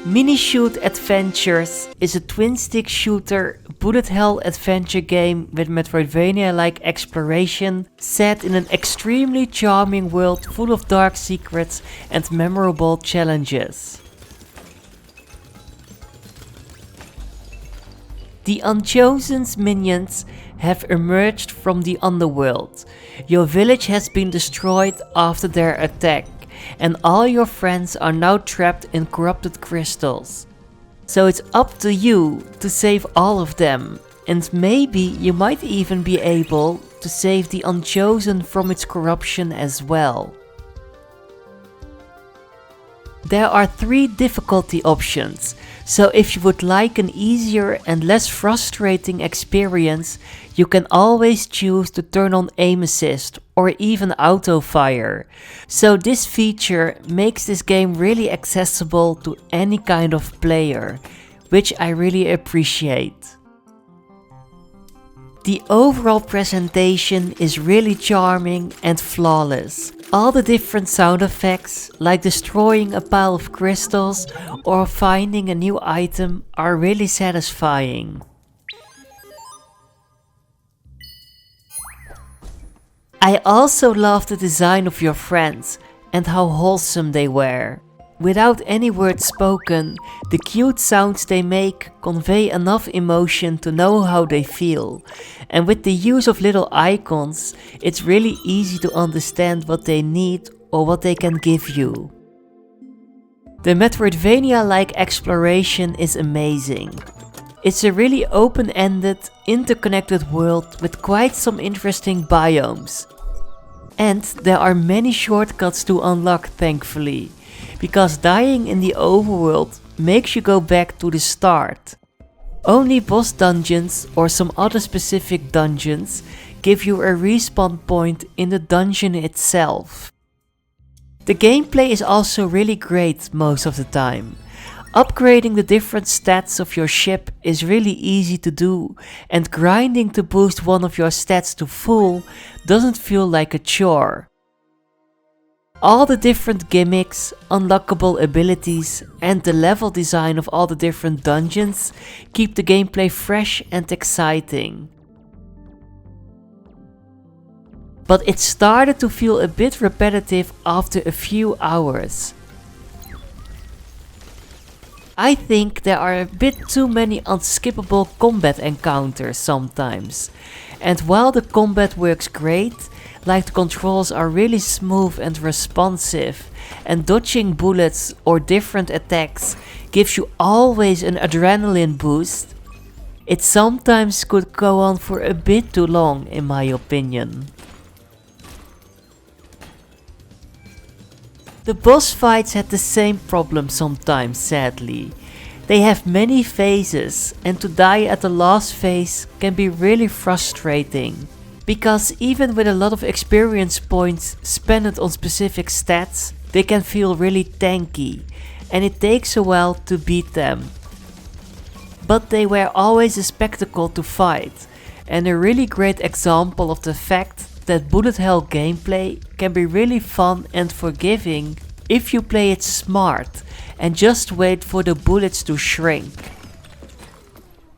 Minishoot Adventures is a twin-stick shooter bullet hell adventure game with Metroidvania-like exploration set in an extremely charming world full of dark secrets and memorable challenges. The Unchosen's minions have emerged from the underworld. Your village has been destroyed after their attack, and all your friends are now trapped in corrupted crystals. So it's up to you to save all of them, and maybe you might even be able to save the Unchosen from its corruption as well. There are 3 difficulty options, so if you would like an easier and less frustrating experience, you can always choose to turn on aim assist or even auto fire. So this feature makes this game really accessible to any kind of player, which I really appreciate. The overall presentation is really charming and flawless. All the different sound effects, like destroying a pile of crystals or finding a new item, are really satisfying. I also love the design of your friends and how wholesome they were. Without any words spoken, the cute sounds they make convey enough emotion to know how they feel. And with the use of little icons, it's really easy to understand what they need or what they can give you. The Metroidvania-like exploration is amazing. It's a really open-ended, interconnected world with quite some interesting biomes. And there are many shortcuts to unlock, thankfully, because dying in the overworld makes you go back to the start. Only boss dungeons or some other specific dungeons give you a respawn point in the dungeon itself. The gameplay is also really great most of the time. Upgrading the different stats of your ship is really easy to do, and grinding to boost one of your stats to full doesn't feel like a chore. All the different gimmicks, unlockable abilities, and the level design of all the different dungeons keep the gameplay fresh and exciting. But it started to feel a bit repetitive after a few hours. I think there are a bit too many unskippable combat encounters sometimes, and while the combat works great, like the controls are really smooth and responsive, and dodging bullets or different attacks gives you always an adrenaline boost, it sometimes could go on for a bit too long in my opinion. The boss fights had the same problem sometimes, sadly. They have many phases, and to die at the last phase can be really frustrating. Because even with a lot of experience points spent on specific stats, they can feel really tanky, and it takes a while to beat them. But they were always a spectacle to fight, and a really great example of the fact that bullet hell gameplay can be really fun and forgiving if you play it smart and just wait for the bullets to shrink.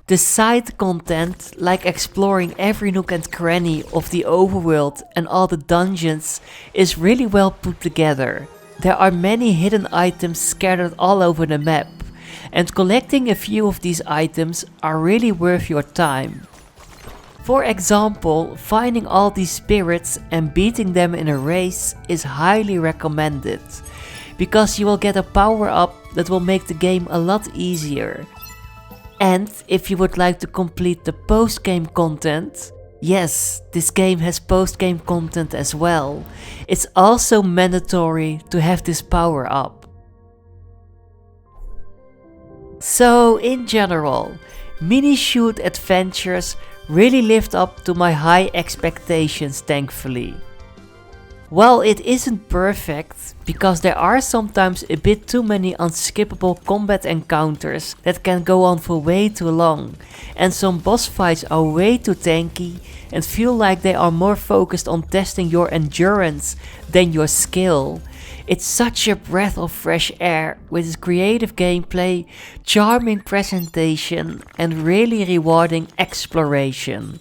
The side content, like exploring every nook and cranny of the overworld and all the dungeons, is really well put together. There are many hidden items scattered all over the map, and collecting a few of these items are really worth your time. For example, finding all these spirits and beating them in a race is highly recommended, because you will get a power up that will make the game a lot easier. And if you would like to complete the post-game content, yes, this game has post-game content as well, it's also mandatory to have this power up. So in general, Minishoot Adventures really lived up to my high expectations, thankfully. While it isn't perfect, because there are sometimes a bit too many unskippable combat encounters that can go on for way too long, and some boss fights are way too tanky and feel like they are more focused on testing your endurance than your skill, It's such a breath of fresh air with its creative gameplay, charming presentation and really rewarding exploration.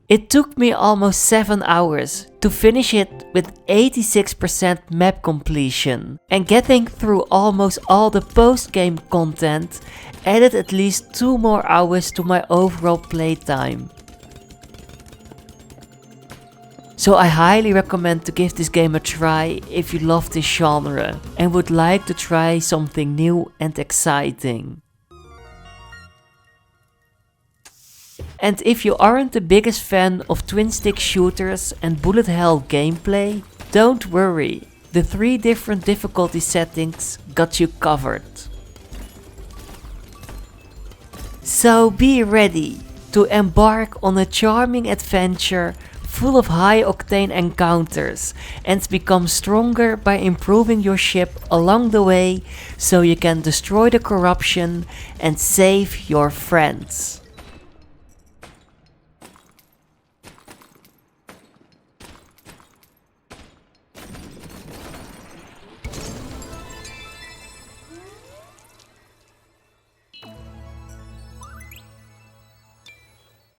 It took me almost 7 hours to finish it with 86% map completion, and getting through almost all the post-game content added at least 2 more hours to my overall playtime. So I highly recommend to give this game a try if you love this genre and would like to try something new and exciting. And if you aren't the biggest fan of twin-stick shooters and bullet hell gameplay, don't worry, the 3 different difficulty settings got you covered. So be ready to embark on a charming adventure full of high-octane encounters and become stronger by improving your ship along the way so you can destroy the corruption and save your friends.